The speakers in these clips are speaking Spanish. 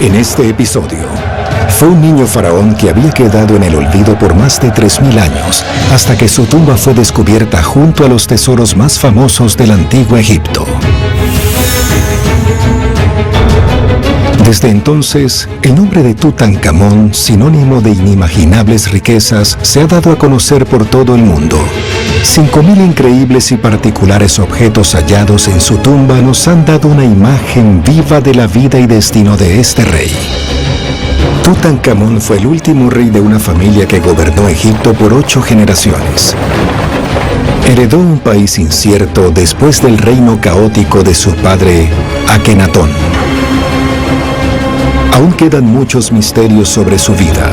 En este episodio, fue un niño faraón que había quedado en el olvido por más de 3000 años, hasta que su tumba fue descubierta junto a los tesoros más famosos del antiguo Egipto. Desde entonces, el nombre de Tutankamón, sinónimo de inimaginables riquezas, se ha dado a conocer por todo el mundo. 5000 increíbles y particulares objetos hallados en su tumba nos han dado una imagen viva de la vida y destino de este rey. Tutankamón fue el último rey de una familia que gobernó Egipto por 8 generaciones. Heredó un país incierto después del reino caótico de su padre, Akenatón. Aún quedan muchos misterios sobre su vida.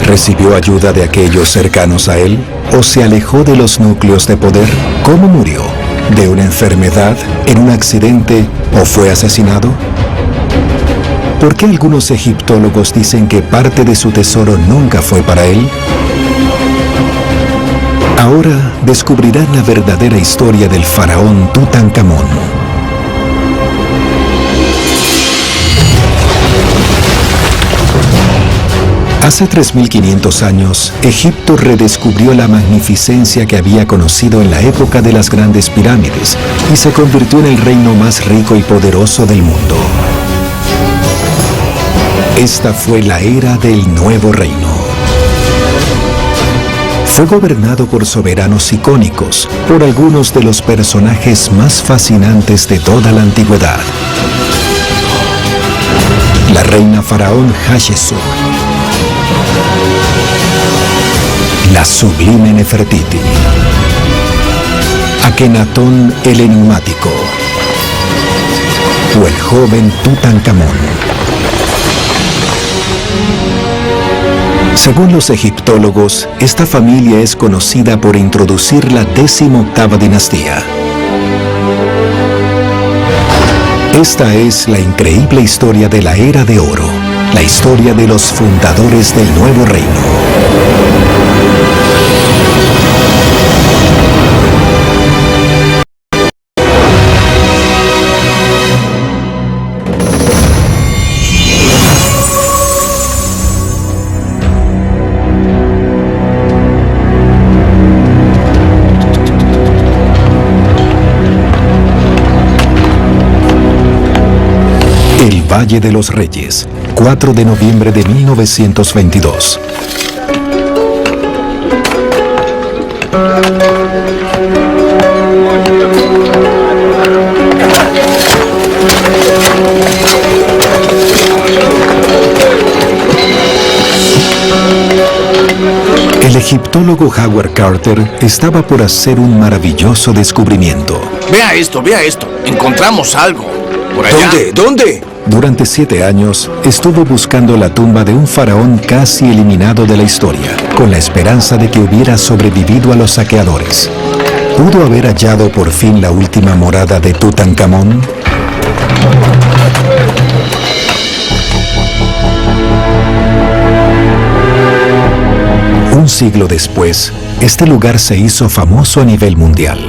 ¿Recibió ayuda de aquellos cercanos a él? ¿O se alejó de los núcleos de poder? ¿Cómo murió? ¿De una enfermedad? ¿En un accidente? ¿O fue asesinado? ¿Por qué algunos egiptólogos dicen que parte de su tesoro nunca fue para él? Ahora descubrirán la verdadera historia del faraón Tutankamón. Hace 3500 años, Egipto redescubrió la magnificencia que había conocido en la época de las grandes pirámides y se convirtió en el reino más rico y poderoso del mundo. Esta fue la era del nuevo reino. Fue gobernado por soberanos icónicos, por algunos de los personajes más fascinantes de toda la antigüedad. La reina faraón Hatshepsut, la sublime Nefertiti, Akenatón el enigmático, o el joven Tutankamón. Según los egiptólogos, esta familia es conocida por introducir la 18ª dinastía. Esta es la increíble historia de la Era de Oro, la historia de los fundadores del nuevo reino. El Valle de los Reyes, 4 de noviembre de 1922. El egiptólogo Howard Carter estaba por hacer un maravilloso descubrimiento. Vea esto, encontramos algo. Por allá. ¿Dónde? Durante 7 años, estuvo buscando la tumba de un faraón casi eliminado de la historia, con la esperanza de que hubiera sobrevivido a los saqueadores. ¿Pudo haber hallado por fin la última morada de Tutankamón? Un siglo después, este lugar se hizo famoso a nivel mundial.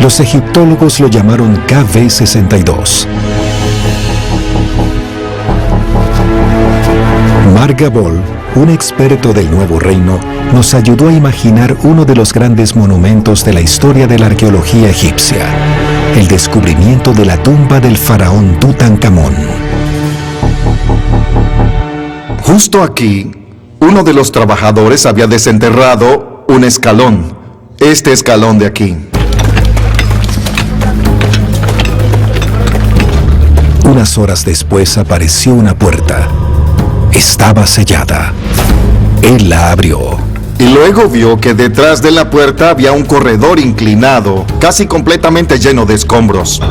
Los egiptólogos lo llamaron KB62. Mark Gabol, un experto del Nuevo Reino, nos ayudó a imaginar uno de los grandes monumentos de la historia de la arqueología egipcia, el descubrimiento de la tumba del faraón Tutankamón. Justo aquí, uno de los trabajadores había desenterrado un escalón. Este escalón de aquí. Unas horas después apareció una puerta. Estaba sellada. Él la abrió. Y luego vio que detrás de la puerta había un corredor inclinado, casi completamente lleno de escombros.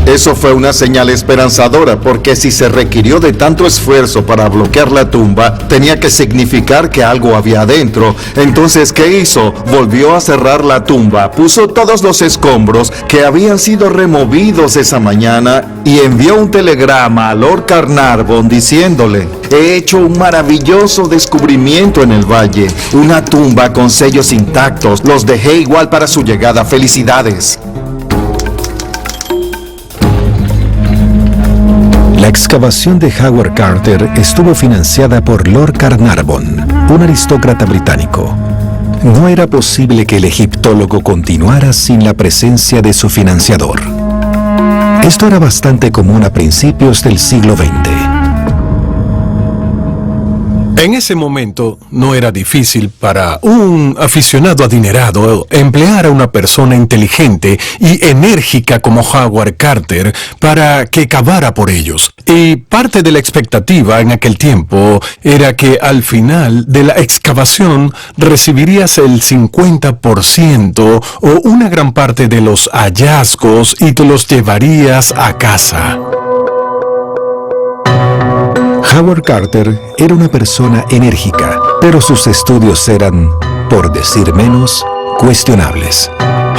Eso fue una señal esperanzadora, porque si se requirió de tanto esfuerzo para bloquear la tumba, tenía que significar que algo había adentro. Entonces, ¿qué hizo? Volvió a cerrar la tumba, puso todos los escombros que habían sido removidos esa mañana y envió un telegrama a Lord Carnarvon diciéndole: he hecho un maravilloso descubrimiento en el valle, una tumba con sellos intactos, los dejé igual para su llegada, felicidades. La excavación de Howard Carter estuvo financiada por Lord Carnarvon, un aristócrata británico. No era posible que el egiptólogo continuara sin la presencia de su financiador. Esto era bastante común a principios del siglo XX. En ese momento no era difícil para un aficionado adinerado emplear a una persona inteligente y enérgica como Howard Carter para que cavara por ellos. Y parte de la expectativa en aquel tiempo era que al final de la excavación recibirías el 50% o una gran parte de los hallazgos y te los llevarías a casa. Howard Carter era una persona enérgica, pero sus estudios eran, por decir menos, cuestionables.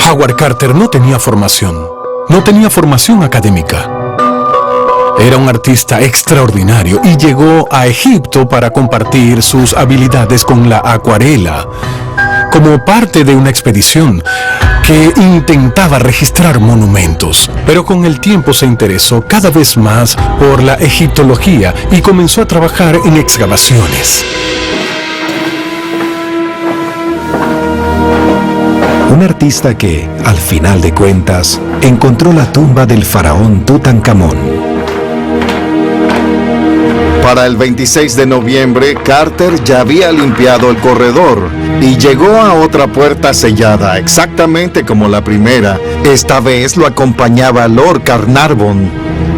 Howard Carter no tenía formación académica. Era un artista extraordinario y llegó a Egipto para compartir sus habilidades con la acuarela, como parte de una expedición que intentaba registrar monumentos. Pero con el tiempo se interesó cada vez más por la egiptología y comenzó a trabajar en excavaciones. Un artista que, al final de cuentas, encontró la tumba del faraón Tutankamón. Para el 26 de noviembre, Carter ya había limpiado el corredor y llegó a otra puerta sellada, exactamente como la primera. Esta vez lo acompañaba Lord Carnarvon.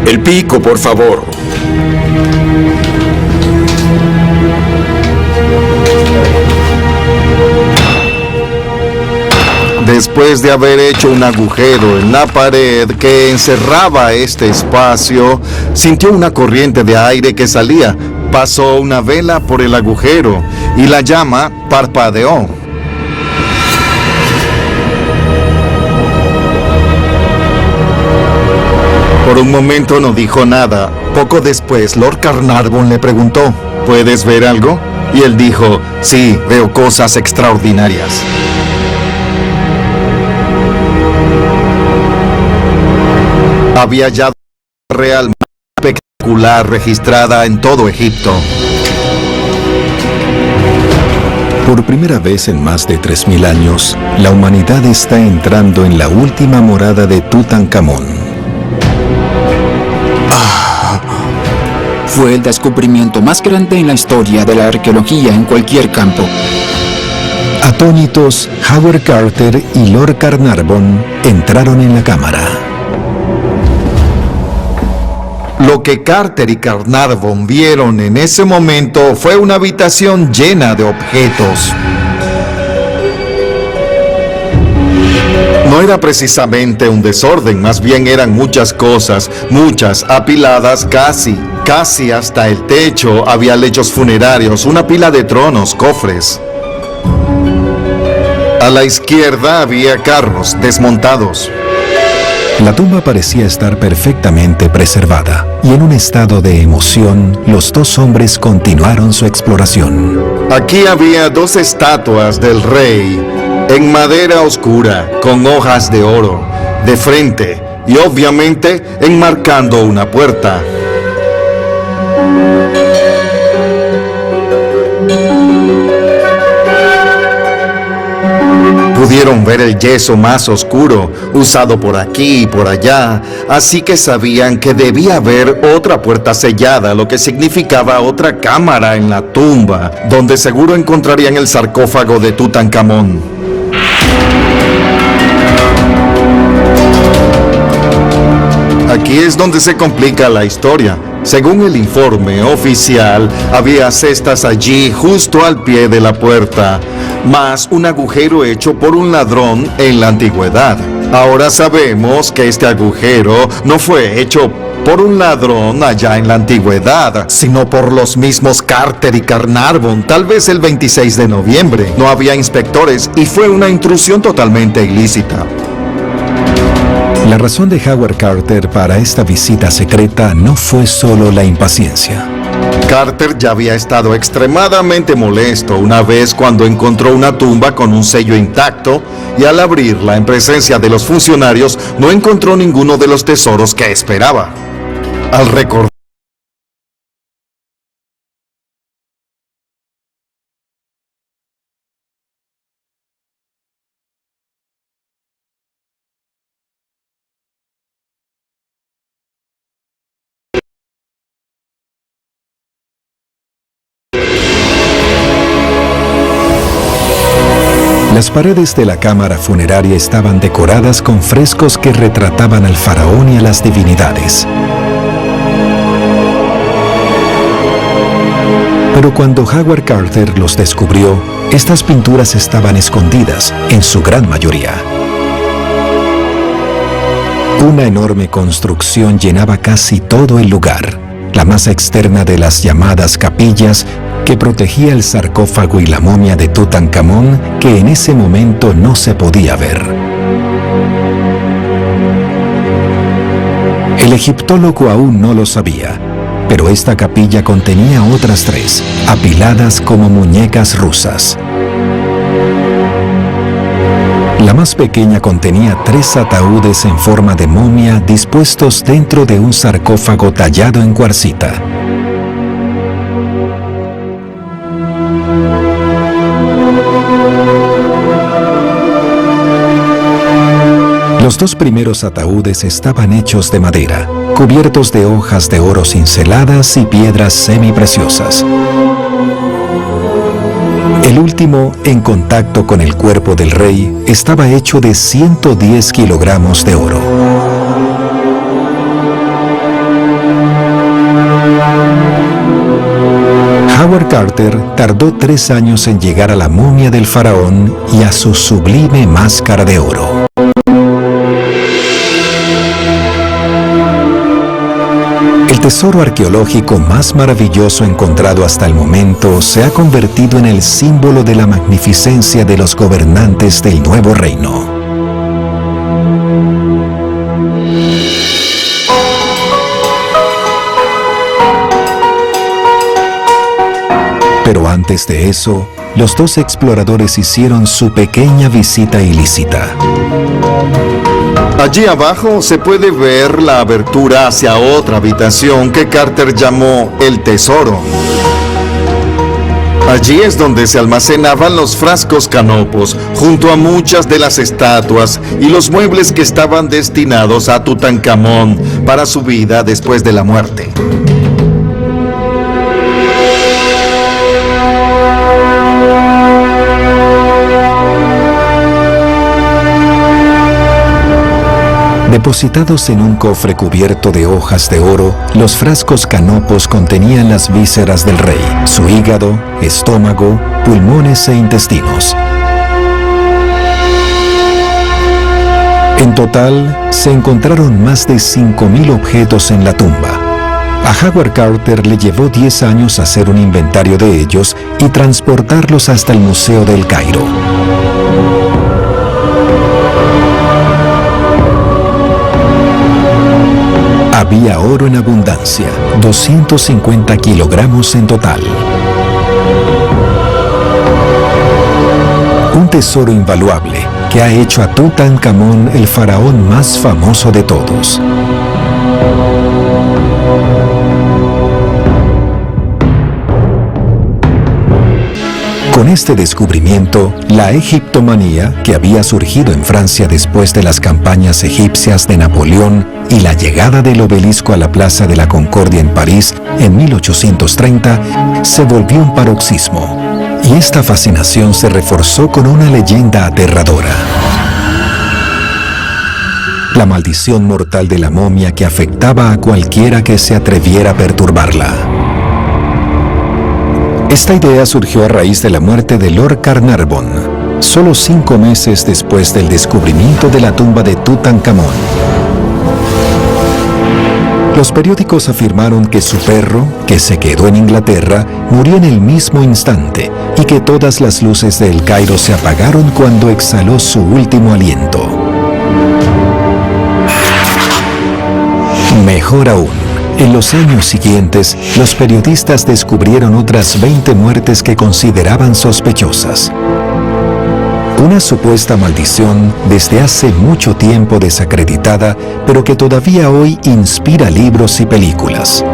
El pico, por favor. Después de haber hecho un agujero en la pared que encerraba este espacio, sintió una corriente de aire que salía. Pasó una vela por el agujero y la llama parpadeó. Por un momento no dijo nada. Poco después, Lord Carnarvon le preguntó, ¿puedes ver algo? Y él dijo, sí, veo cosas extraordinarias. Había hallado una real espectacular registrada en todo Egipto. Por primera vez en más de 3000 años, la humanidad está entrando en la última morada de Tutankamón. Fue el descubrimiento más grande en la historia de la arqueología en cualquier campo. Atónitos, Howard Carter y Lord Carnarvon entraron en la cámara. Lo que Carter y Carnarvon vieron en ese momento fue una habitación llena de objetos. No era precisamente un desorden, más bien eran muchas cosas, muchas, apiladas casi hasta el techo. Había lechos funerarios, una pila de tronos, cofres. A la izquierda había carros desmontados. La tumba parecía estar perfectamente preservada, y en un estado de emoción, los dos hombres continuaron su exploración. Aquí había dos estatuas del rey, en madera oscura, con hojas de oro, de frente, y obviamente enmarcando una puerta. Pudieron ver el yeso más oscuro, usado por aquí y por allá, así que sabían que debía haber otra puerta sellada, lo que significaba otra cámara en la tumba, donde seguro encontrarían el sarcófago de Tutankamón. Aquí es donde se complica la historia. Según el informe oficial, había cestas allí justo al pie de la puerta, más un agujero hecho por un ladrón en la antigüedad. Ahora sabemos que este agujero no fue hecho por un ladrón allá en la antigüedad, sino por los mismos Carter y Carnarvon, tal vez el 26 de noviembre. No había inspectores y fue una intrusión totalmente ilícita. La razón de Howard Carter para esta visita secreta no fue solo la impaciencia. Carter ya había estado extremadamente molesto una vez cuando encontró una tumba con un sello intacto y al abrirla en presencia de los funcionarios no encontró ninguno de los tesoros que esperaba. Al recordar Las paredes de la cámara funeraria estaban decoradas con frescos que retrataban al faraón y a las divinidades. Pero cuando Howard Carter los descubrió, estas pinturas estaban escondidas, en su gran mayoría. Una enorme construcción llenaba casi todo el lugar, la masa externa de las llamadas capillas que protegía el sarcófago y la momia de Tutankamón, que en ese momento no se podía ver. El egiptólogo aún no lo sabía, pero esta capilla contenía otras 3, apiladas como muñecas rusas. La más pequeña contenía 3 ataúdes en forma de momia dispuestos dentro de un sarcófago tallado en cuarcita. Los 2 primeros ataúdes estaban hechos de madera, cubiertos de hojas de oro cinceladas y piedras semipreciosas. El último, en contacto con el cuerpo del rey, estaba hecho de 110 kilogramos de oro. Howard Carter tardó 3 años en llegar a la momia del faraón y a su sublime máscara de oro. El tesoro arqueológico más maravilloso encontrado hasta el momento se ha convertido en el símbolo de la magnificencia de los gobernantes del nuevo reino. Pero antes de eso, los 2 exploradores hicieron su pequeña visita ilícita. Allí abajo se puede ver la abertura hacia otra habitación que Carter llamó el tesoro. Allí es donde se almacenaban los frascos canopos, junto a muchas de las estatuas y los muebles que estaban destinados a Tutankamón para su vida después de la muerte. Depositados en un cofre cubierto de hojas de oro, los frascos canopos contenían las vísceras del rey, su hígado, estómago, pulmones e intestinos. En total, se encontraron más de 5,000 objetos en la tumba. A Howard Carter le llevó 10 años hacer un inventario de ellos y transportarlos hasta el Museo del Cairo. Había oro en abundancia, 250 kilogramos en total. Un tesoro invaluable que ha hecho a Tutankamón el faraón más famoso de todos. Con este descubrimiento, la egiptomanía, que había surgido en Francia después de las campañas egipcias de Napoleón y la llegada del obelisco a la Plaza de la Concordia en París en 1830, se volvió un paroxismo, y esta fascinación se reforzó con una leyenda aterradora. La maldición mortal de la momia que afectaba a cualquiera que se atreviera a perturbarla. Esta idea surgió a raíz de la muerte de Lord Carnarvon, solo 5 meses después del descubrimiento de la tumba de Tutankamón. Los periódicos afirmaron que su perro, que se quedó en Inglaterra, murió en el mismo instante y que todas las luces de El Cairo se apagaron cuando exhaló su último aliento. Mejor aún, en los años siguientes, los periodistas descubrieron otras 20 muertes que consideraban sospechosas. Una supuesta maldición desde hace mucho tiempo desacreditada, pero que todavía hoy inspira libros y películas.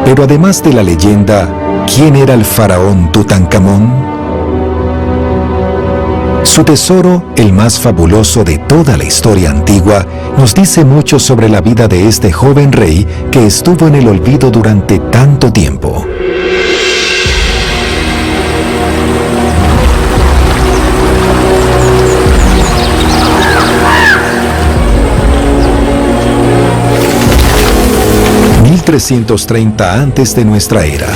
Pero además de la leyenda, ¿quién era el faraón Tutankamón? Su tesoro, el más fabuloso de toda la historia antigua, nos dice mucho sobre la vida de este joven rey que estuvo en el olvido durante tanto tiempo. 1330 antes de nuestra era.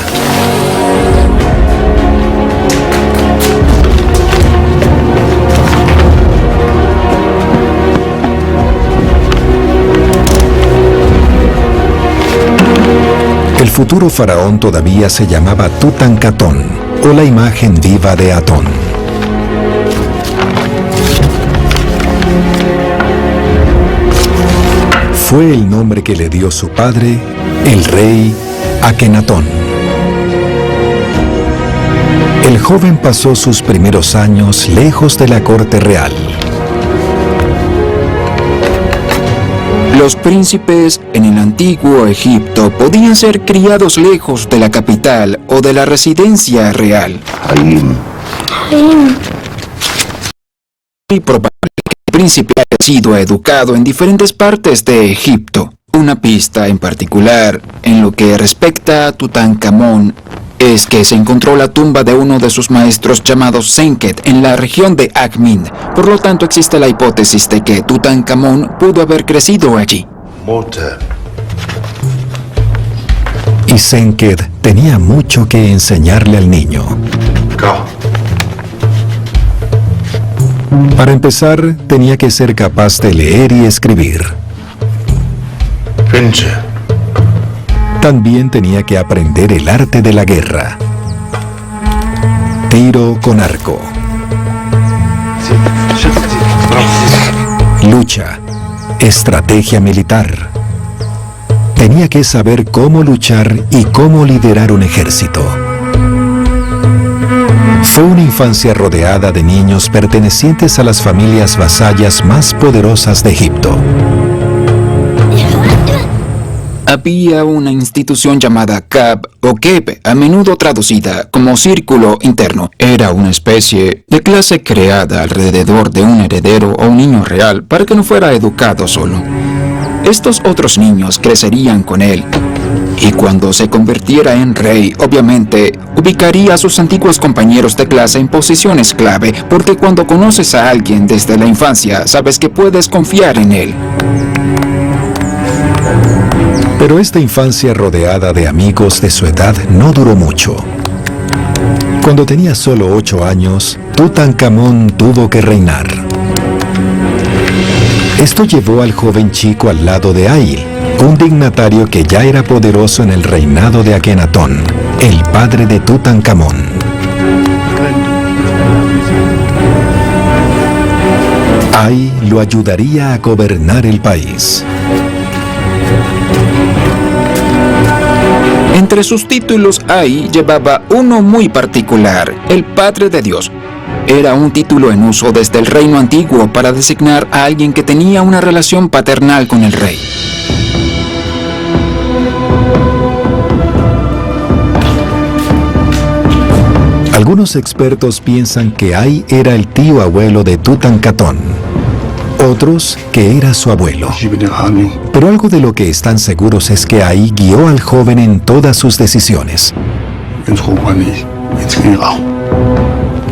El futuro faraón todavía se llamaba Tutankamón, o la imagen viva de Atón. Fue el nombre que le dio su padre, el rey Akenatón. El joven pasó sus primeros años lejos de la corte real. Los príncipes en el antiguo Egipto podían ser criados lejos de la capital o de la residencia real. Es probable que el príncipe haya sido educado en diferentes partes de Egipto. Una pista en particular en lo que respecta a Tutankamón es que se encontró la tumba de uno de sus maestros llamado Senket en la región de Akhmin. Por lo tanto, existe la hipótesis de que Tutankamón pudo haber crecido allí. Y Senket tenía mucho que enseñarle al niño. Para empezar, tenía que ser capaz de leer y escribir. También tenía que aprender el arte de la guerra. Tiro con arco. Lucha. Estrategia militar. Tenía que saber cómo luchar y cómo liderar un ejército. Fue una infancia rodeada de niños pertenecientes a las familias vasallas más poderosas de Egipto. Había una institución llamada Kab o Keb, a menudo traducida como círculo interno. Era una especie de clase creada alrededor de un heredero o un niño real para que no fuera educado solo. Estos otros niños crecerían con él, y cuando se convirtiera en rey, obviamente, ubicaría a sus antiguos compañeros de clase en posiciones clave, porque cuando conoces a alguien desde la infancia, sabes que puedes confiar en él. Pero esta infancia rodeada de amigos de su edad no duró mucho. Cuando tenía solo 8 años, Tutankamón tuvo que reinar. Esto llevó al joven chico al lado de Ay, un dignatario que ya era poderoso en el reinado de Akenatón, el padre de Tutankamón. Ay lo ayudaría a gobernar el país. Entre sus títulos, Ay llevaba uno muy particular, el Padre de Dios. Era un título en uso desde el reino antiguo para designar a alguien que tenía una relación paternal con el rey. Algunos expertos piensan que Ay era el tío abuelo de Tutankamón, otros que era su abuelo. Pero algo de lo que están seguros es que Ay guió al joven en todas sus decisiones.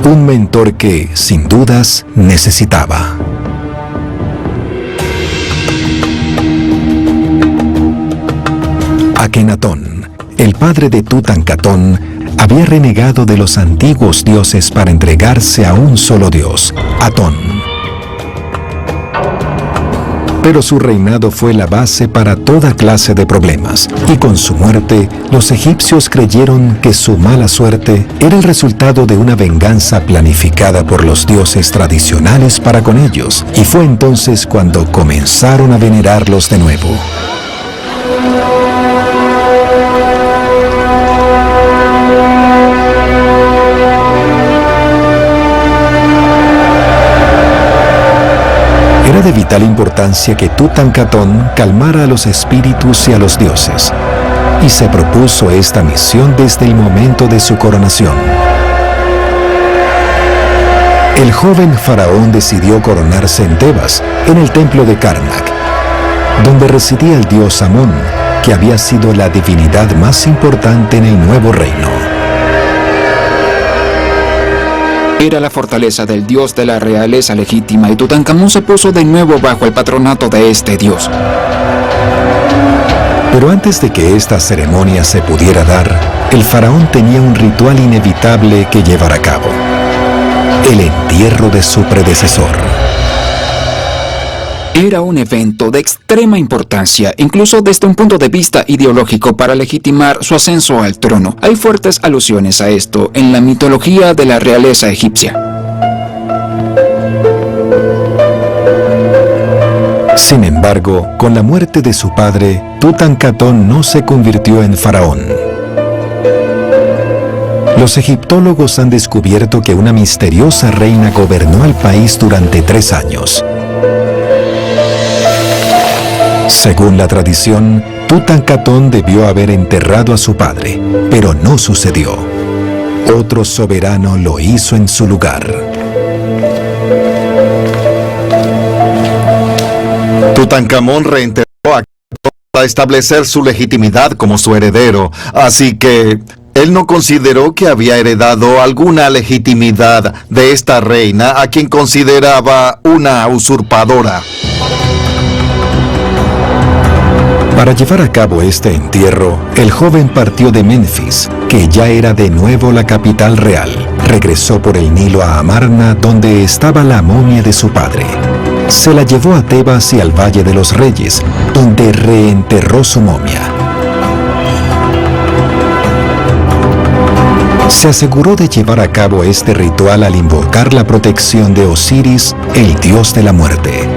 Un mentor que, sin dudas, necesitaba. Akenatón, el padre de Tutankamón, había renegado de los antiguos dioses para entregarse a un solo dios, Atón. Pero su reinado fue la base para toda clase de problemas, y con su muerte, los egipcios creyeron que su mala suerte era el resultado de una venganza planificada por los dioses tradicionales para con ellos, y fue entonces cuando comenzaron a venerarlos de nuevo. Era de vital importancia que Tutankamón calmara a los espíritus y a los dioses, y se propuso esta misión desde el momento de su coronación. El joven faraón decidió coronarse en Tebas, en el templo de Karnak, donde residía el dios Amón, que había sido la divinidad más importante en el nuevo reino. Era la fortaleza del dios de la realeza legítima y Tutankamón se puso de nuevo bajo el patronato de este dios. Pero antes de que esta ceremonia se pudiera dar, el faraón tenía un ritual inevitable que llevar a cabo: el entierro de su predecesor. Era un evento de extrema importancia, incluso desde un punto de vista ideológico, para legitimar su ascenso al trono. Hay fuertes alusiones a esto en la mitología de la realeza egipcia. Sin embargo, con la muerte de su padre, Tutankamón no se convirtió en faraón. Los egiptólogos han descubierto que una misteriosa reina gobernó al país durante 3 años. Según la tradición, Tutankamón debió haber enterrado a su padre, pero no sucedió. Otro soberano lo hizo en su lugar. Tutankamón reenterró a Akhenaton para establecer su legitimidad como su heredero, así que él no consideró que había heredado alguna legitimidad de esta reina a quien consideraba una usurpadora. Para llevar a cabo este entierro, el joven partió de Menfis, que ya era de nuevo la capital real. Regresó por el Nilo a Amarna, donde estaba la momia de su padre. Se la llevó a Tebas y al Valle de los Reyes, donde reenterró su momia. Se aseguró de llevar a cabo este ritual al invocar la protección de Osiris, el dios de la muerte.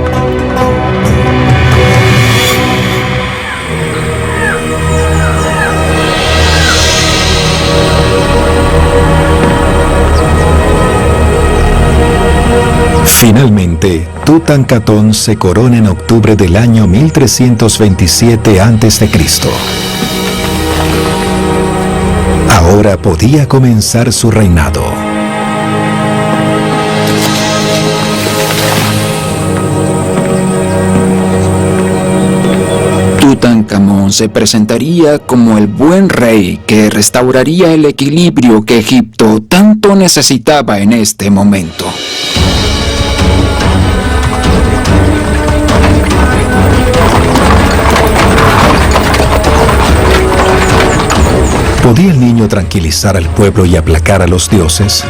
Finalmente, Tutankamón se corona en octubre del año 1327 a.C. Ahora podía comenzar su reinado. Tutankamón se presentaría como el buen rey que restauraría el equilibrio que Egipto tanto necesitaba en este momento. ¿Podía el niño tranquilizar al pueblo y aplacar a los dioses?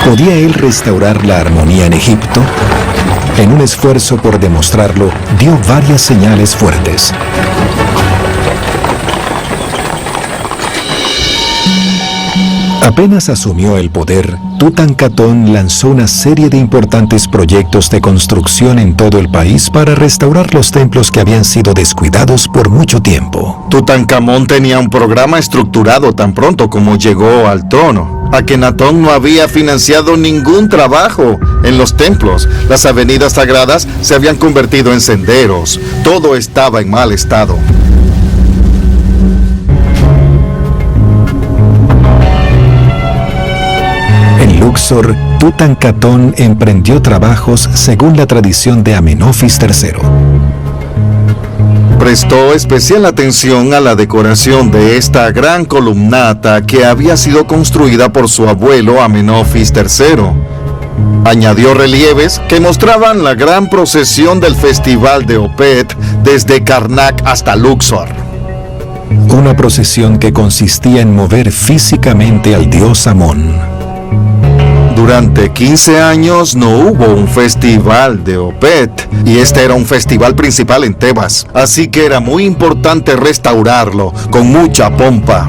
¿Podía él restaurar la armonía en Egipto? En un esfuerzo por demostrarlo, dio varias señales fuertes. Apenas asumió el poder, Tutankamón lanzó una serie de importantes proyectos de construcción en todo el país para restaurar los templos que habían sido descuidados por mucho tiempo. Tutankamón tenía un programa estructurado tan pronto como llegó al trono. Akhenaton no había financiado ningún trabajo en los templos. Las avenidas sagradas se habían convertido en senderos. Todo estaba en mal estado. En Luxor, Tutankamón emprendió trabajos según la tradición de Amenofis III. Prestó especial atención a la decoración de esta gran columnata que había sido construida por su abuelo Amenofis III. Añadió relieves que mostraban la gran procesión del festival de Opet desde Karnak hasta Luxor. Una procesión que consistía en mover físicamente al dios Amón. Durante 15 años no hubo un festival de Opet, y este era un festival principal en Tebas, así que era muy importante restaurarlo con mucha pompa.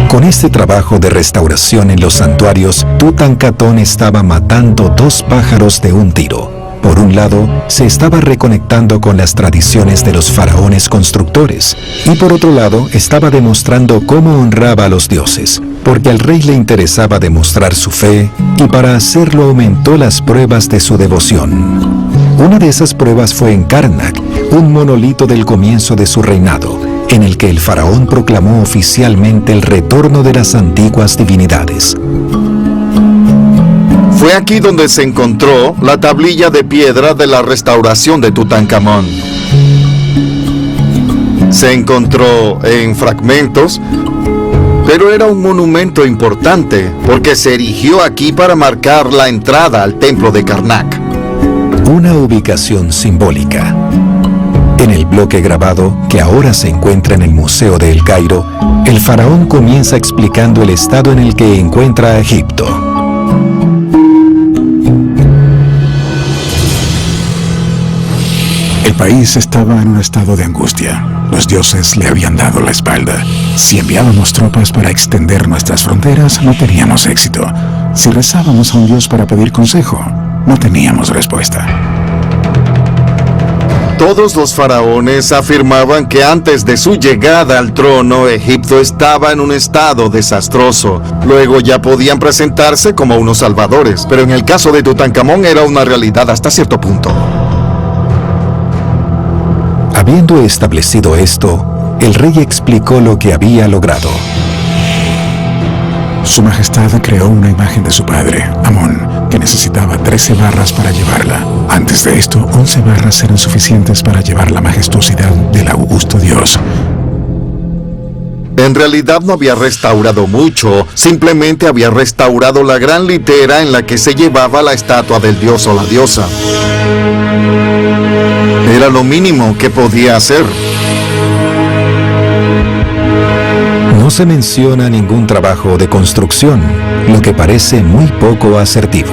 Con este trabajo de restauración en los santuarios, Tutankamón estaba matando 2 pájaros de un tiro. Por un lado, se estaba reconectando con las tradiciones de los faraones constructores, y por otro lado, estaba demostrando cómo honraba a los dioses, porque al rey le interesaba demostrar su fe, y para hacerlo aumentó las pruebas de su devoción. Una de esas pruebas fue en Karnak, un monolito del comienzo de su reinado, en el que el faraón proclamó oficialmente el retorno de las antiguas divinidades. Fue aquí donde se encontró la tablilla de piedra de la restauración de Tutankamón. Se encontró en fragmentos, pero era un monumento importante porque se erigió aquí para marcar la entrada al templo de Karnak. Una ubicación simbólica. bloque grabado, que ahora se encuentra en el Museo de El Cairo, el faraón comienza explicando el estado en el que encuentra a Egipto. El país estaba en un estado de angustia. Los dioses le habían dado la espalda. Si enviábamos tropas para extender nuestras fronteras, no teníamos éxito. Si rezábamos a un dios para pedir consejo, no teníamos respuesta. Todos los faraones afirmaban que antes de su llegada al trono, Egipto estaba en un estado desastroso. Luego ya podían presentarse como unos salvadores, pero en el caso de Tutankamón era una realidad hasta cierto punto. Habiendo establecido esto, el rey explicó lo que había logrado. Su Majestad creó una imagen de su padre, Amón, que necesitaba 13 barras para llevarla. Antes de esto, 11 barras eran suficientes para llevar la majestuosidad del augusto dios. En realidad no había restaurado mucho, simplemente había restaurado la gran litera en la que se llevaba la estatua del dios o la diosa. Era lo mínimo que podía hacer. No se menciona ningún trabajo de construcción, lo que parece muy poco asertivo.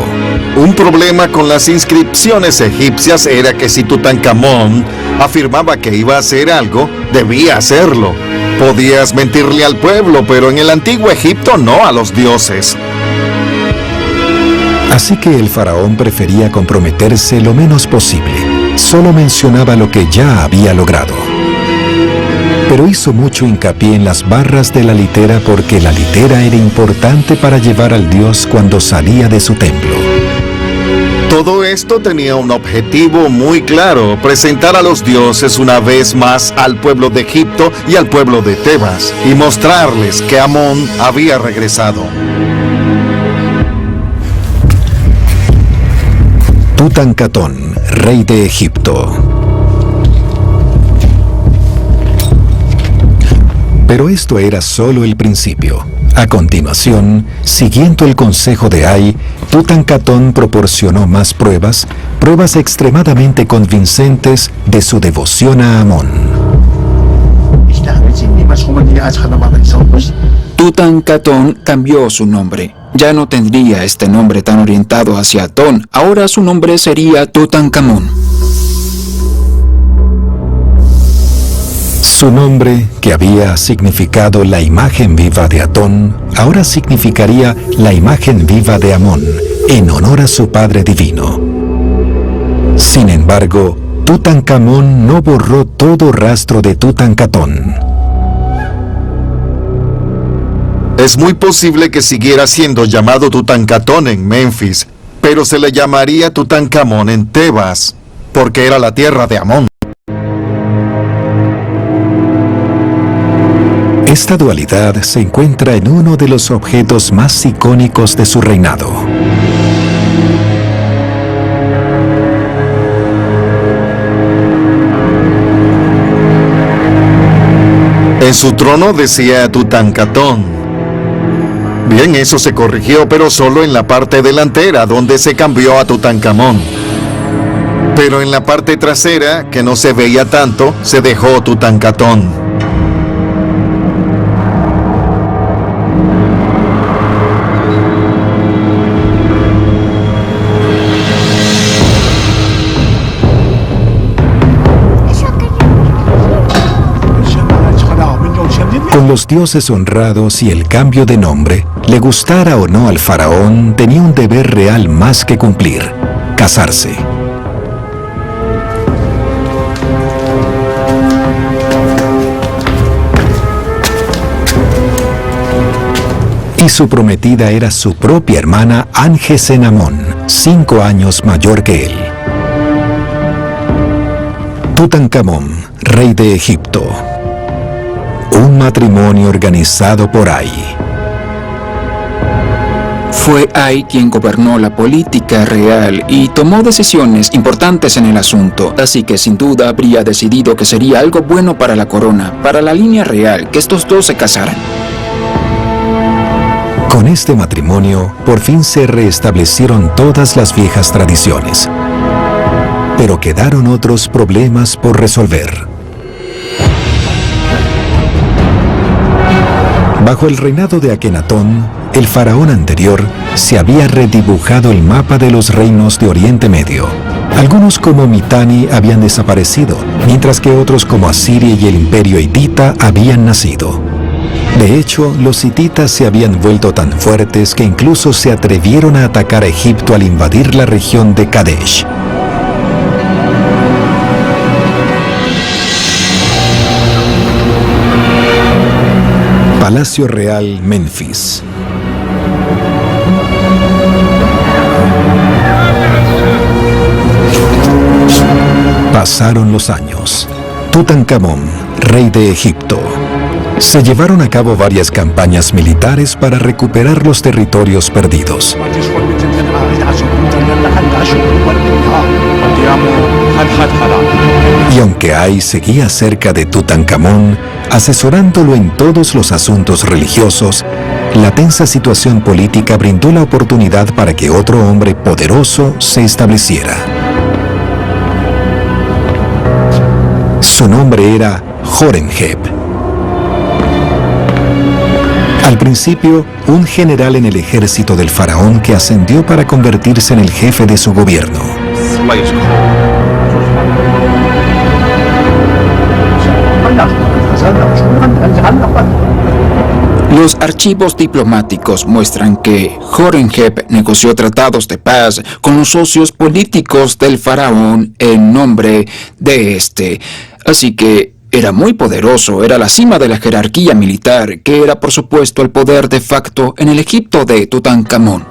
Un problema con las inscripciones egipcias era que si Tutankamón afirmaba que iba a hacer algo, debía hacerlo. Podías mentirle al pueblo, pero en el antiguo Egipto no a los dioses. Así que el faraón prefería comprometerse lo menos posible. Solo mencionaba lo que ya había logrado. Pero hizo mucho hincapié en las barras de la litera porque la litera era importante para llevar al dios cuando salía de su templo. Todo esto tenía un objetivo muy claro: presentar a los dioses una vez más al pueblo de Egipto y al pueblo de Tebas, y mostrarles que Amón había regresado. Tutankamón, rey de Egipto. Pero esto era solo el principio. A continuación, siguiendo el consejo de Ay, Tutankamón proporcionó más pruebas extremadamente convincentes de su devoción a Amón. Tutankamón cambió su nombre. Ya no tendría este nombre tan orientado hacia Atón. Ahora su nombre sería Tutankamón. Su nombre, que había significado la imagen viva de Atón, ahora significaría la imagen viva de Amón, en honor a su padre divino. Sin embargo, Tutankamón no borró todo rastro de Tutankamón. Es muy posible que siguiera siendo llamado Tutankamón en Memphis, pero se le llamaría Tutankamón en Tebas, porque era la tierra de Amón. Esta dualidad se encuentra en uno de los objetos más icónicos de su reinado. En su trono decía Tutankamón. Bien, eso se corrigió, pero solo en la parte delantera, donde se cambió a Tutankamón. Pero en la parte trasera, que no se veía tanto, se dejó Tutankamón. Con los dioses honrados y el cambio de nombre, le gustara o no al faraón, tenía un deber real más que cumplir: casarse. Y su prometida era su propia hermana Anjesenamón, 5 años mayor que él. Tutankamón, rey de Egipto. Un matrimonio organizado por Ay. Fue Ay quien gobernó la política real y tomó decisiones importantes en el asunto, así que sin duda habría decidido que sería algo bueno para la corona, para la línea real, que estos dos se casaran. Con este matrimonio, por fin se restablecieron todas las viejas tradiciones. Pero quedaron otros problemas por resolver. Bajo el reinado de Akenatón, el faraón anterior, se había redibujado el mapa de los reinos de Oriente Medio. Algunos como Mitanni habían desaparecido, mientras que otros como Asiria y el Imperio Hitita habían nacido. De hecho, los hititas se habían vuelto tan fuertes que incluso se atrevieron a atacar a Egipto al invadir la región de Kadesh. Palacio Real, Menfis. Pasaron los años. Tutankamón, rey de Egipto. Se llevaron a cabo varias campañas militares para recuperar los territorios perdidos. Y aunque Ay seguía cerca de Tutankamón, asesorándolo en todos los asuntos religiosos, la tensa situación política brindó la oportunidad para que otro hombre poderoso se estableciera. Su nombre era Horemheb. Al principio, un general en el ejército del faraón que ascendió para convertirse en el jefe de su gobierno. Los archivos diplomáticos muestran que Horemheb negoció tratados de paz con los socios políticos del faraón en nombre de este. Así que era muy poderoso, era la cima de la jerarquía militar, que era por supuesto el poder de facto en el Egipto de Tutankamón.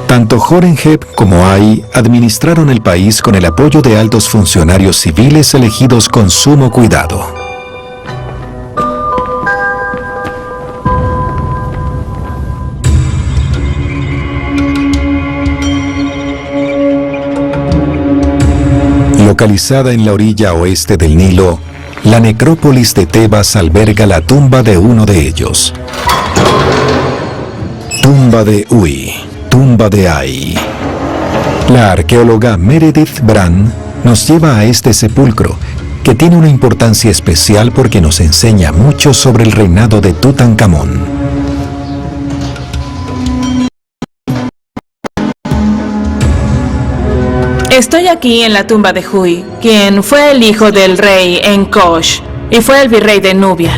Tanto Horemheb como Ay administraron el país con el apoyo de altos funcionarios civiles elegidos con sumo cuidado. Localizada en la orilla oeste del Nilo, la necrópolis de Tebas alberga la tumba de uno de ellos. Tumba de Uy, tumba de Ay. La arqueóloga Meredith Brand nos lleva a este sepulcro, que tiene una importancia especial porque nos enseña mucho sobre el reinado de Tutankamón. Estoy aquí en la tumba de Huy, quien fue el hijo del rey Enkosh y fue el virrey de Nubia.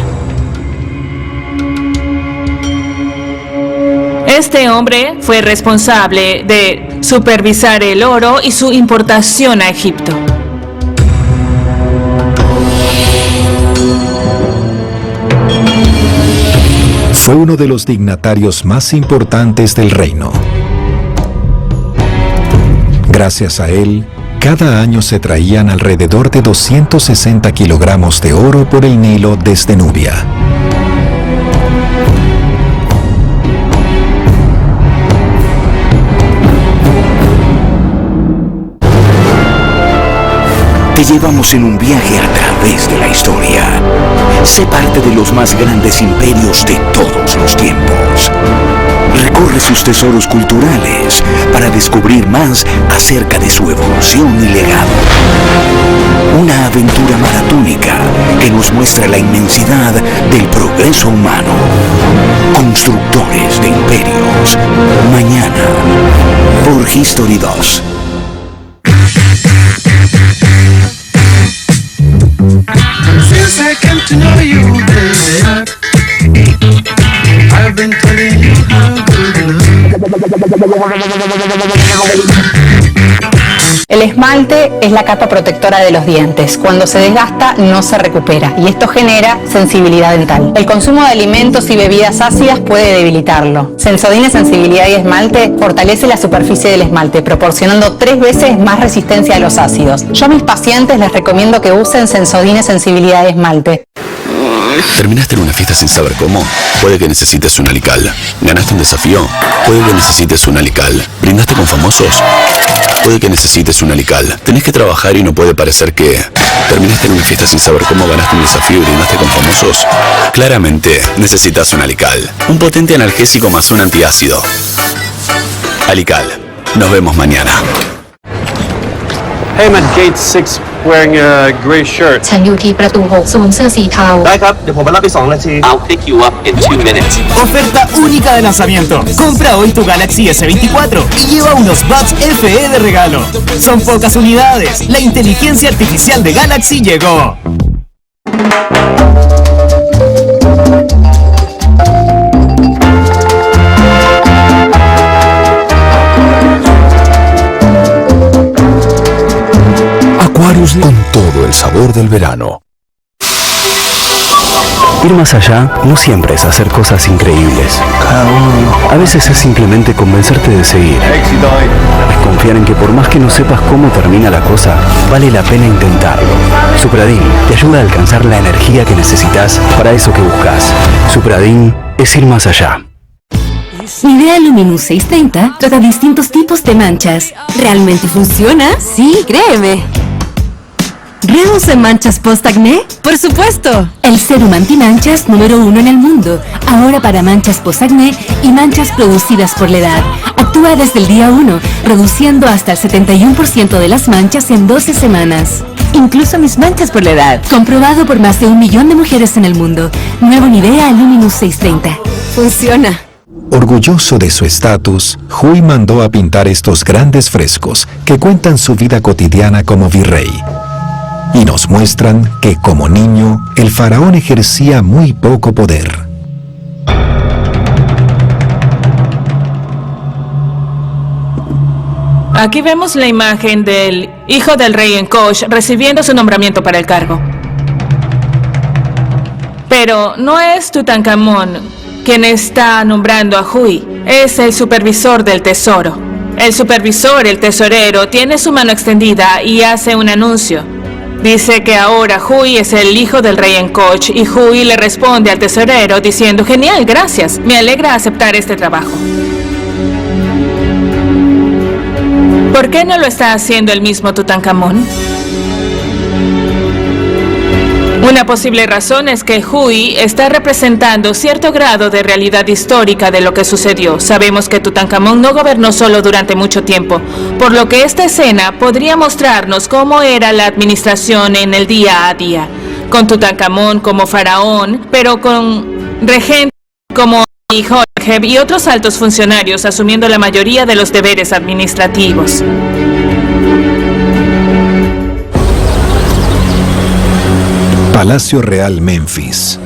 Este hombre fue responsable de supervisar el oro y su importación a Egipto. Fue uno de los dignatarios más importantes del reino. Gracias a él, cada año se traían alrededor de 260 kilogramos de oro por el Nilo desde Nubia. Te llevamos en un viaje a través de la historia. Sé parte de los más grandes imperios de todos los tiempos. Recorre sus tesoros culturales para descubrir más acerca de su evolución y legado. Una aventura maratónica que nos muestra la inmensidad del progreso humano. Constructores de imperios. Mañana, por History 2. Since I came to know you, I've been telling you how good you El esmalte es la capa protectora de los dientes. Cuando se desgasta, no se recupera y esto genera sensibilidad dental. El consumo de alimentos y bebidas ácidas puede debilitarlo. Sensodyne Sensibilidad y Esmalte fortalece la superficie del esmalte, proporcionando 3 veces más resistencia a los ácidos. Yo a mis pacientes les recomiendo que usen Sensodyne Sensibilidad y Esmalte. ¿Terminaste en una fiesta sin saber cómo? Puede que necesites un alical. ¿Ganaste un desafío? Puede que necesites un alical. ¿Brindaste con famosos? Puede que necesites un alical. ¿Tenés que trabajar y no puede parecer que... ¿Terminaste en una fiesta sin saber cómo? ¿Ganaste un desafío y brindaste con famosos? Claramente necesitas un alical. Un potente analgésico más un antiácido. Alical. Nos vemos mañana. Hey, I'm at gate 6 wearing a gray shirt. ฉันอยู่ที่ประตู6สวมเสื้อสีเทา ได้ครับ เดี๋ยวผมมารับไป2 นาที I'll pick you up in 2 minutes. Oferta única de lanzamiento. Compra hoy tu Galaxy S24 y lleva unos Buds FE de regalo. Son pocas unidades. La inteligencia artificial de Galaxy llegó. Aquarius con todo el sabor del verano. Ir más allá no siempre es hacer cosas increíbles. A veces es simplemente convencerte de seguir. Es confiar en que por más que no sepas cómo termina la cosa, vale la pena intentarlo. Supradin te ayuda a alcanzar la energía que necesitas para eso que buscas. Supradin es ir más allá. Nivea Luminous 630 trata distintos tipos de manchas. ¿Realmente funciona? Sí, créeme. ¿Reduce manchas post-acné? ¡Por supuesto! El serum antimanchas número 1 en el mundo. Ahora para manchas post-acné y manchas producidas por la edad. Actúa desde el día 1, reduciendo hasta el 71% de las manchas en 12 semanas. Incluso mis manchas por la edad. Comprobado por más de 1 millón de mujeres en el mundo. Nuevo Nivea Luminous 630. Funciona. Orgulloso de su estatus, Hui mandó a pintar estos grandes frescos que cuentan su vida cotidiana como virrey. Y nos muestran que como niño, el faraón ejercía muy poco poder. Aquí vemos la imagen del hijo del rey en Kosh recibiendo su nombramiento para el cargo. Pero no es Tutankamón quien está nombrando a Hui, es el supervisor del tesoro. El supervisor, el tesorero, tiene su mano extendida y hace un anuncio. Dice que ahora Hui es el hijo del rey en Kosh y Hui le responde al tesorero diciendo: genial, gracias, me alegra aceptar este trabajo. ¿Por qué no lo está haciendo el mismo Tutankamón? Una posible razón es que Hui está representando cierto grado de realidad histórica de lo que sucedió. Sabemos que Tutankamón no gobernó solo durante mucho tiempo, por lo que esta escena podría mostrarnos cómo era la administración en el día a día, con Tutankamón como faraón, pero con regentes como Horeb y otros altos funcionarios asumiendo la mayoría de los deberes administrativos. Palacio Real Memphis.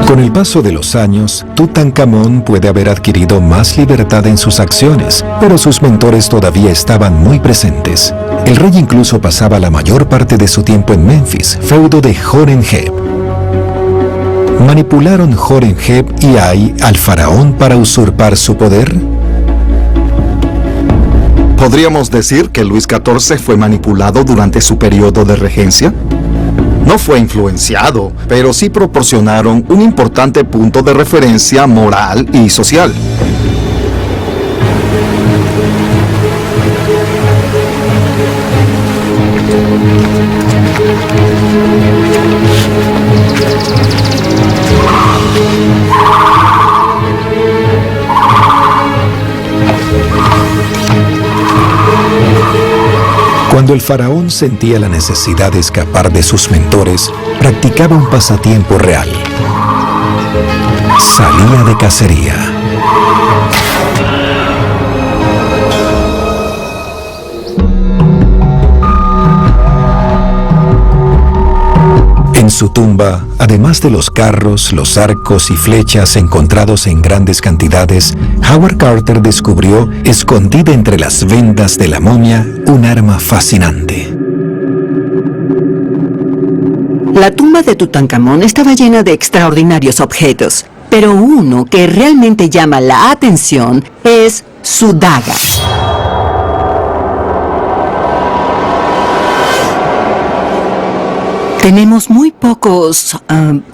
Con el paso de los años, Tutankamón puede haber adquirido más libertad en sus acciones, pero sus mentores todavía estaban muy presentes. El rey incluso pasaba la mayor parte de su tiempo en Memphis, feudo de Horeb. ¿Manipularon Horeb y Ai al faraón para usurpar su poder? ¿Podríamos decir que Luis XIV fue manipulado durante su periodo de regencia? No fue influenciado, pero sí proporcionaron un importante punto de referencia moral y social. Cuando el faraón sentía la necesidad de escapar de sus mentores, practicaba un pasatiempo real. Salía de cacería. En su tumba, además de los carros, los arcos y flechas encontrados en grandes cantidades, Howard Carter descubrió, escondida entre las vendas de la momia, un arma fascinante. La tumba de Tutankamón estaba llena de extraordinarios objetos, pero uno que realmente llama la atención es su daga. Tenemos muy pocos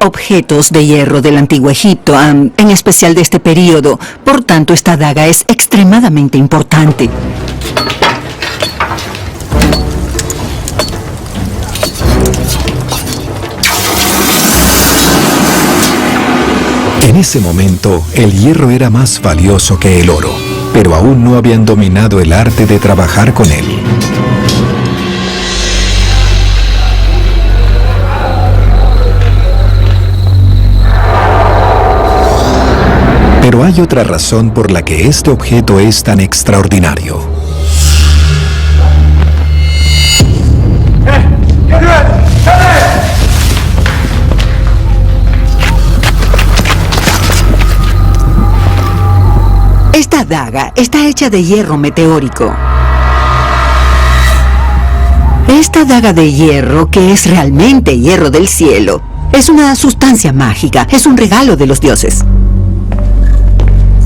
objetos de hierro del Antiguo Egipto, en especial de este período. Por tanto, esta daga es extremadamente importante. ese momento, el hierro era más valioso que el oro, pero aún no habían dominado el arte de trabajar con él. Pero hay otra razón por la que este objeto es tan extraordinario. Esta daga está hecha de hierro meteórico. Esta daga de hierro, que es realmente hierro del cielo, es una sustancia mágica, es un regalo de los dioses.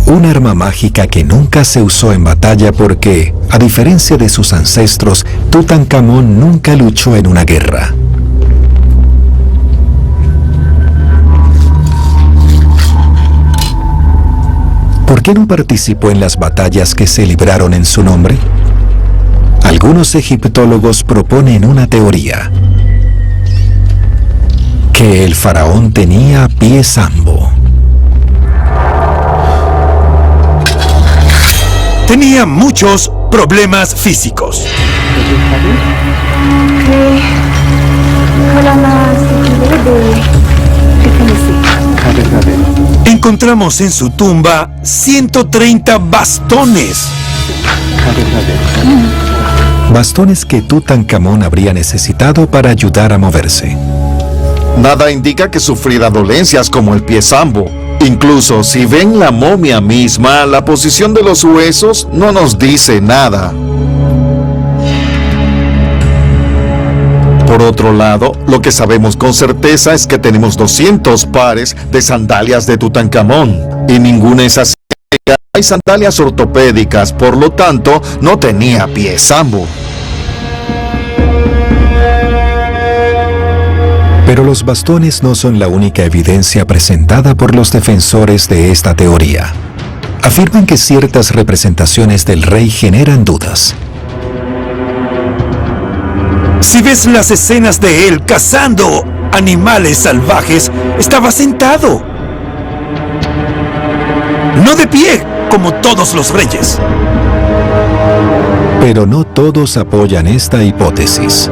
Un arma mágica que nunca se usó en batalla porque, a diferencia de sus ancestros, Tutankamón nunca luchó en una guerra. ¿Por qué no participó en las batallas que se libraron en su nombre? Algunos egiptólogos proponen una teoría: que el faraón tenía pie sambo. Tenía muchos problemas físicos. Encontramos en su tumba 130 bastones. Bastones que Tutankamón habría necesitado para ayudar a moverse. Nada indica que sufriera dolencias como el pie sambo. Incluso si ven la momia misma, la posición de los huesos no nos dice nada. Por otro lado, lo que sabemos con certeza es que tenemos 200 pares de sandalias de Tutankamón, y ninguna es así. Hay sandalias ortopédicas, por lo tanto, no tenía pie sambo. Pero los bastones no son la única evidencia presentada por los defensores de esta teoría. Afirman que ciertas representaciones del rey generan dudas. Si ves las escenas de él cazando animales salvajes, estaba sentado. No de pie, como todos los reyes. Pero no todos apoyan esta hipótesis.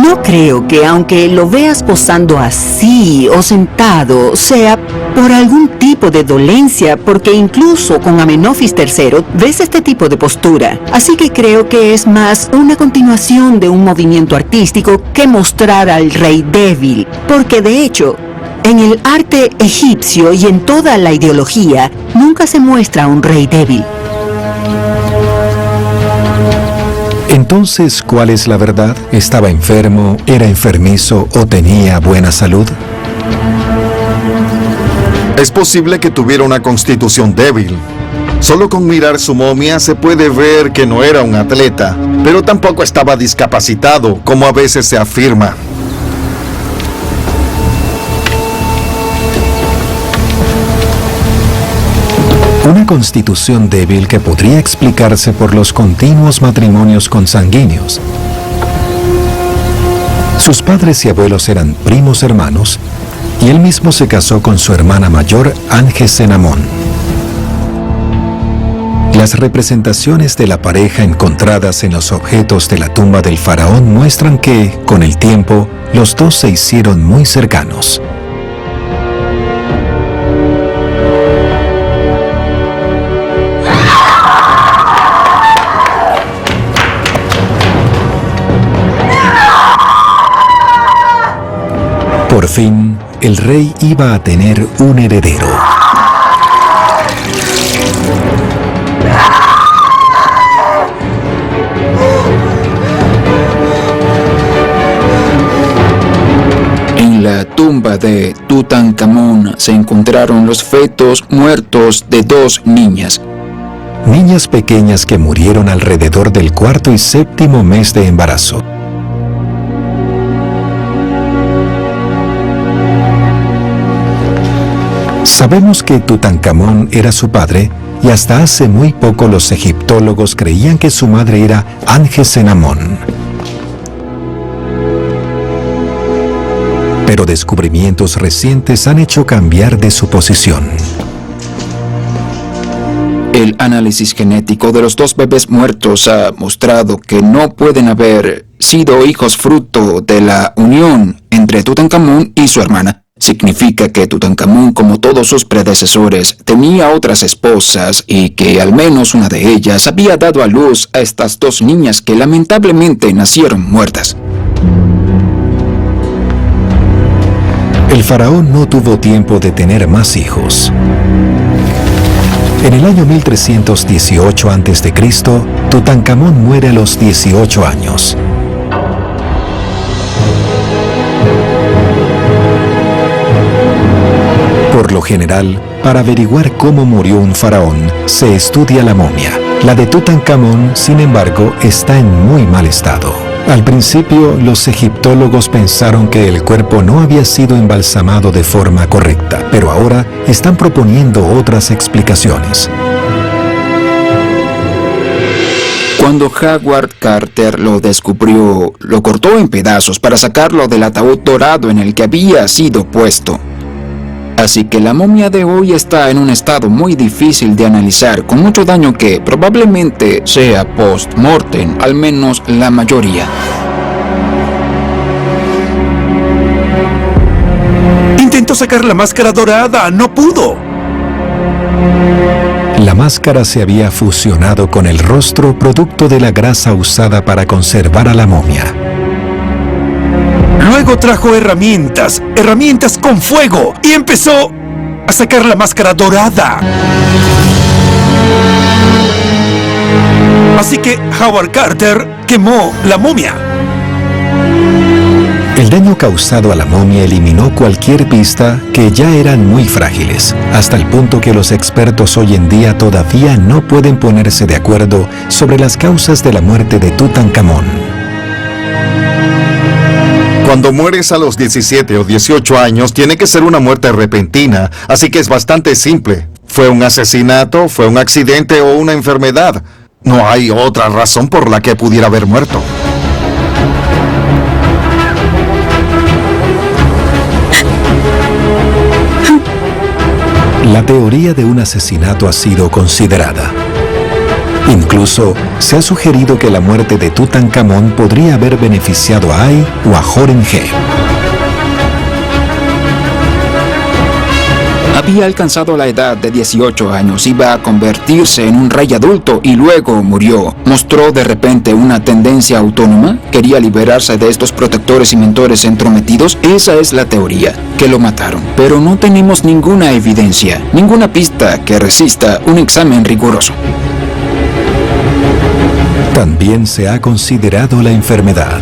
No creo que aunque lo veas posando así o sentado, sea por algún tipo de dolencia, porque incluso con Amenofis III ves este tipo de postura. Así que creo que es más una continuación de un movimiento artístico que mostrar al rey débil, porque de hecho, en el arte egipcio y en toda la ideología, nunca se muestra a un rey débil. Entonces, ¿cuál es la verdad? ¿Estaba enfermo, era enfermizo o tenía buena salud? Es posible que tuviera una constitución débil. Solo con mirar su momia se puede ver que no era un atleta, pero tampoco estaba discapacitado, como a veces se afirma. Una constitución débil que podría explicarse por los continuos matrimonios consanguíneos. Sus padres y abuelos eran primos hermanos, y él mismo se casó con su hermana mayor, Angesenamón. Las representaciones de la pareja encontradas en los objetos de la tumba del faraón muestran que, con el tiempo, los dos se hicieron muy cercanos. Por fin, el rey iba a tener un heredero. En la tumba de Tutankamón se encontraron los fetos muertos de 2 niñas. Niñas pequeñas que murieron alrededor del 4º y 7º mes de embarazo. Sabemos que Tutankamón era su padre, y hasta hace muy poco los egiptólogos creían que su madre era Angesenamón. Pero descubrimientos recientes han hecho cambiar de su posición. El análisis genético de los dos bebés muertos ha mostrado que no pueden haber sido hijos fruto de la unión entre Tutankamón y su hermana. Significa que Tutankamón, como todos sus predecesores, tenía otras esposas y que al menos una de ellas había dado a luz a estas dos niñas que lamentablemente nacieron muertas. El faraón no tuvo tiempo de tener más hijos. En el año 1318 a.C., Tutankamón muere a los 18 años. Por lo general, para averiguar cómo murió un faraón, se estudia la momia. La de Tutankamón, sin embargo, está en muy mal estado. Al principio, los egiptólogos pensaron que el cuerpo no había sido embalsamado de forma correcta, pero ahora están proponiendo otras explicaciones. Cuando Howard Carter lo descubrió, lo cortó en pedazos para sacarlo del ataúd dorado en el que había sido puesto. Así que la momia de hoy está en un estado muy difícil de analizar, con mucho daño que probablemente sea post-mortem, al menos la mayoría. Intentó sacar la máscara dorada, no pudo. La máscara se había fusionado con el rostro producto de la grasa usada para conservar a la momia. Luego trajo herramientas con fuego y empezó a sacar la máscara dorada. Así que Howard Carter quemó la momia. El daño causado a la momia eliminó cualquier pista que ya eran muy frágiles, hasta el punto que los expertos hoy en día todavía no pueden ponerse de acuerdo sobre las causas de la muerte de Tutankamón. Cuando mueres a los 17 o 18 años, tiene que ser una muerte repentina, así que es bastante simple. ¿Fue un asesinato, fue un accidente o una enfermedad? No hay otra razón por la que pudiera haber muerto. La teoría de un asesinato ha sido considerada. Incluso se ha sugerido que la muerte de Tutankamón podría haber beneficiado a Ay o a Horemheb. Había alcanzado la edad de 18 años, iba a convertirse en un rey adulto y luego murió. ¿Mostró de repente una tendencia autónoma? ¿Quería liberarse de estos protectores y mentores entrometidos? Esa es la teoría, que lo mataron. Pero no tenemos ninguna evidencia, ninguna pista que resista un examen riguroso. También se ha considerado la enfermedad.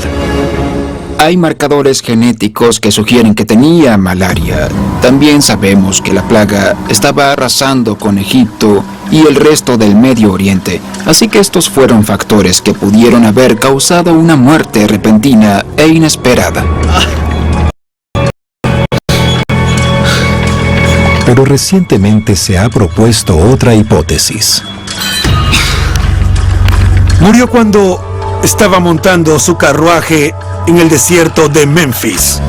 Hay marcadores genéticos que sugieren que tenía malaria. También sabemos que la plaga estaba arrasando con Egipto y el resto del Medio Oriente. Así que estos fueron factores que pudieron haber causado una muerte repentina e inesperada. Pero recientemente se ha propuesto otra hipótesis. Murió cuando estaba montando su carruaje en el desierto de Memphis.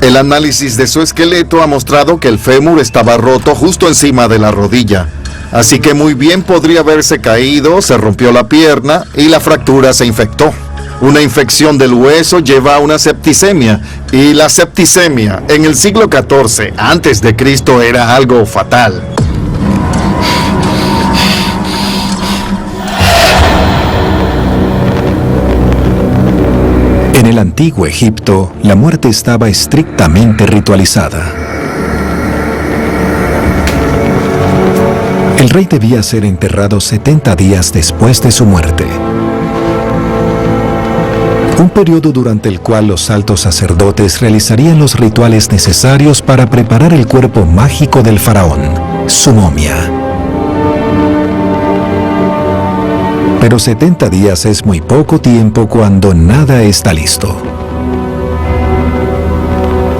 El análisis de su esqueleto ha mostrado que el fémur estaba roto justo encima de la rodilla. Así que muy bien podría haberse caído, se rompió la pierna y la fractura se infectó. Una infección del hueso lleva a una septicemia, y la septicemia en el siglo XIV a.C. era algo fatal. En el antiguo Egipto, la muerte estaba estrictamente ritualizada. El rey debía ser enterrado 70 días después de su muerte. Un periodo durante el cual los altos sacerdotes realizarían los rituales necesarios para preparar el cuerpo mágico del faraón, su momia. Pero 70 días es muy poco tiempo cuando nada está listo.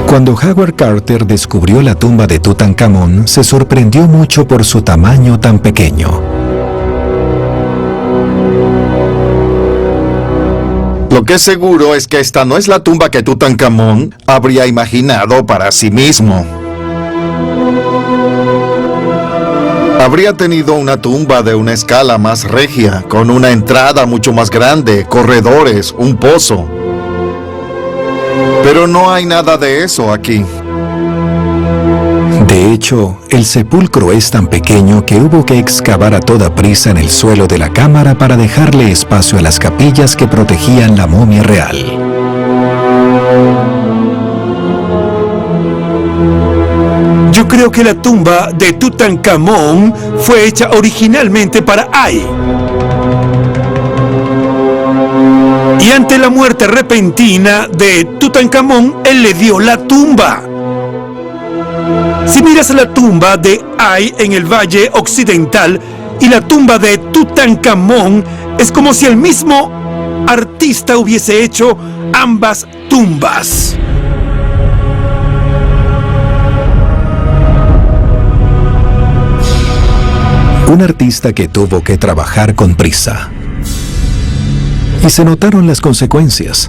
Cuando Howard Carter descubrió la tumba de Tutankamón, se sorprendió mucho por su tamaño tan pequeño. Lo que es seguro es que esta no es la tumba que Tutankamón habría imaginado para sí mismo. Habría tenido una tumba de una escala más regia, con una entrada mucho más grande, corredores, un pozo. Pero no hay nada de eso aquí. De hecho, el sepulcro es tan pequeño que hubo que excavar a toda prisa en el suelo de la cámara para dejarle espacio a las capillas que protegían la momia real. Yo creo que la tumba de Tutankamón fue hecha originalmente para Ay. Y ante la muerte repentina de Tutankamón, él le dio la tumba. Si miras la tumba de Ay en el Valle Occidental y la tumba de Tutankamón, es como si el mismo artista hubiese hecho ambas tumbas. Un artista que tuvo que trabajar con prisa. Y se notaron las consecuencias.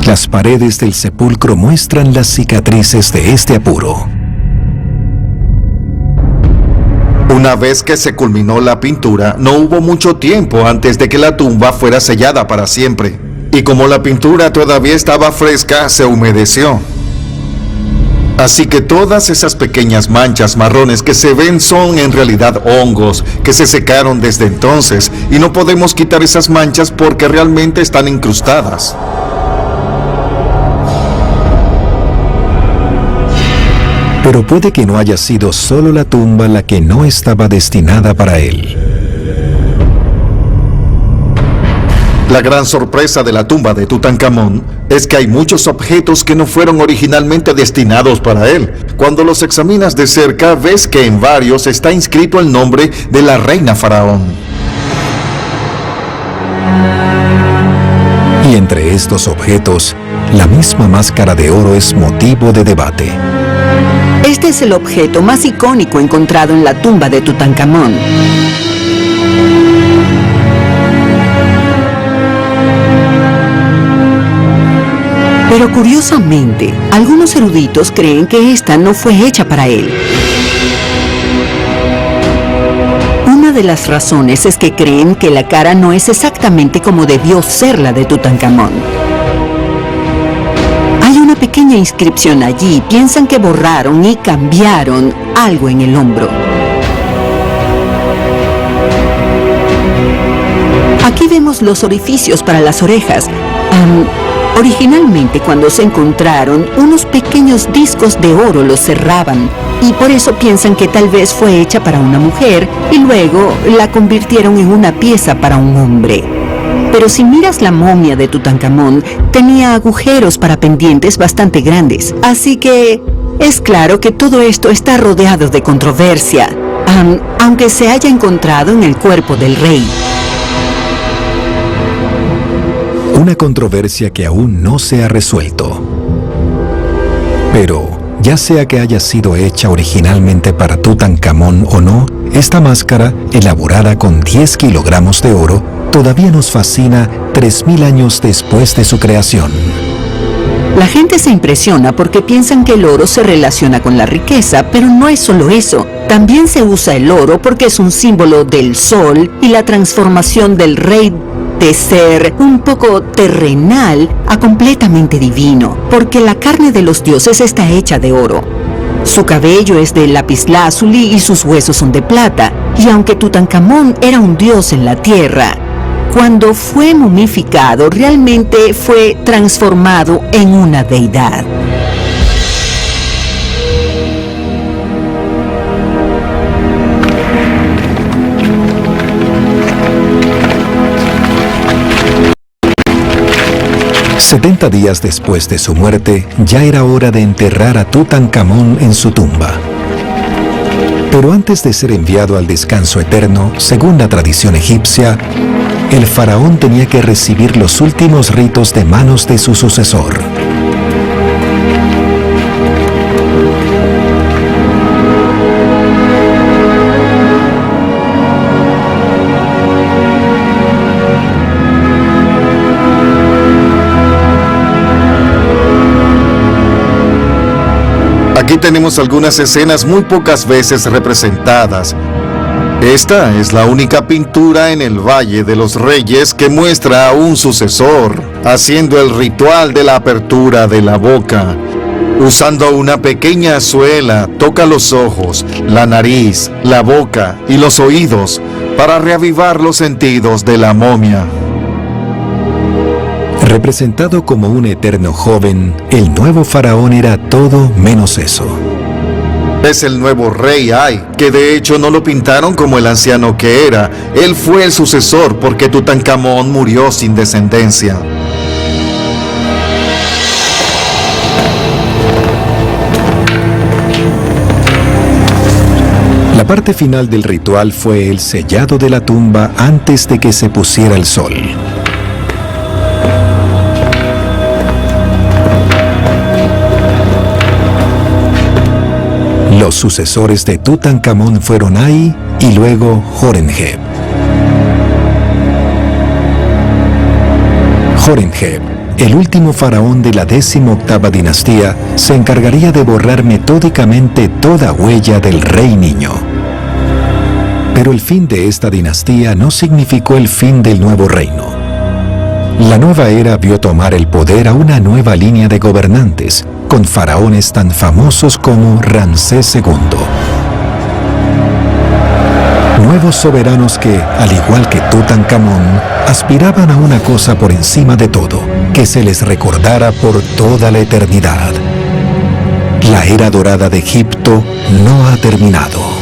Las paredes del sepulcro muestran las cicatrices de este apuro. Una vez que se culminó la pintura, no hubo mucho tiempo antes de que la tumba fuera sellada para siempre. Y como la pintura todavía estaba fresca, se humedeció. Así que todas esas pequeñas manchas marrones que se ven son en realidad hongos que se secaron desde entonces, y no podemos quitar esas manchas porque realmente están incrustadas. Pero puede que no haya sido solo la tumba la que no estaba destinada para él. La gran sorpresa de la tumba de Tutankamón es que hay muchos objetos que no fueron originalmente destinados para él. Cuando los examinas de cerca, ves que en varios está inscrito el nombre de la reina faraón. Y entre estos objetos, la misma máscara de oro es motivo de debate. Este es el objeto más icónico encontrado en la tumba de Tutankamón. Pero curiosamente, algunos eruditos creen que esta no fue hecha para él. Una de las razones es que creen que la cara no es exactamente como debió ser la de Tutankamón. Hay una pequeña inscripción allí. Piensan que borraron y cambiaron algo en el hombro. Aquí vemos los orificios para las orejas. Originalmente, cuando se encontraron, unos pequeños discos de oro los cerraban, y por eso piensan que tal vez fue hecha para una mujer y luego la convirtieron en una pieza para un hombre. Pero si miras la momia de Tutankamón, tenía agujeros para pendientes bastante grandes, así que es claro que todo esto está rodeado de controversia, aunque se haya encontrado en el cuerpo del rey. Una controversia que aún no se ha resuelto. Pero, ya sea que haya sido hecha originalmente para Tutankamón o no, esta máscara, elaborada con 10 kilogramos de oro, todavía nos fascina 3000 años después de su creación. La gente se impresiona porque piensan que el oro se relaciona con la riqueza, pero no es solo eso. También se usa el oro porque es un símbolo del sol y la transformación del rey de ser un poco terrenal a completamente divino, porque la carne de los dioses está hecha de oro. Su cabello es de lapislázuli y sus huesos son de plata, y aunque Tutankamón era un dios en la tierra, cuando fue momificado realmente fue transformado en una deidad. $70 días después de su muerte, ya era hora de enterrar a Tutankamón en su tumba. Pero antes de ser enviado al descanso eterno, según la tradición egipcia, el faraón tenía que recibir los últimos ritos de manos de su sucesor. Aquí tenemos algunas escenas muy pocas veces representadas. Esta es la única pintura en el Valle de los Reyes que muestra a un sucesor haciendo el ritual de la apertura de la boca. Usando una pequeña suela, toca los ojos, la nariz, la boca y los oídos para reavivar los sentidos de la momia. Representado como un eterno joven, el nuevo faraón era todo menos eso. Es el nuevo rey Ay, que de hecho no lo pintaron como el anciano que era. Él fue el sucesor porque Tutankamón murió sin descendencia. La parte final del ritual fue el sellado de la tumba antes de que se pusiera el sol. Los sucesores de Tutankamón fueron Ay y luego Horemheb. Horemheb, el último faraón de la 18ª dinastía, se encargaría de borrar metódicamente toda huella del rey niño. Pero el fin de esta dinastía no significó el fin del nuevo reino. La nueva era vio tomar el poder a una nueva línea de gobernantes, con faraones tan famosos como Ramsés II. Nuevos soberanos que, al igual que Tutankamón, aspiraban a una cosa por encima de todo, que se les recordara por toda la eternidad. La era dorada de Egipto no ha terminado.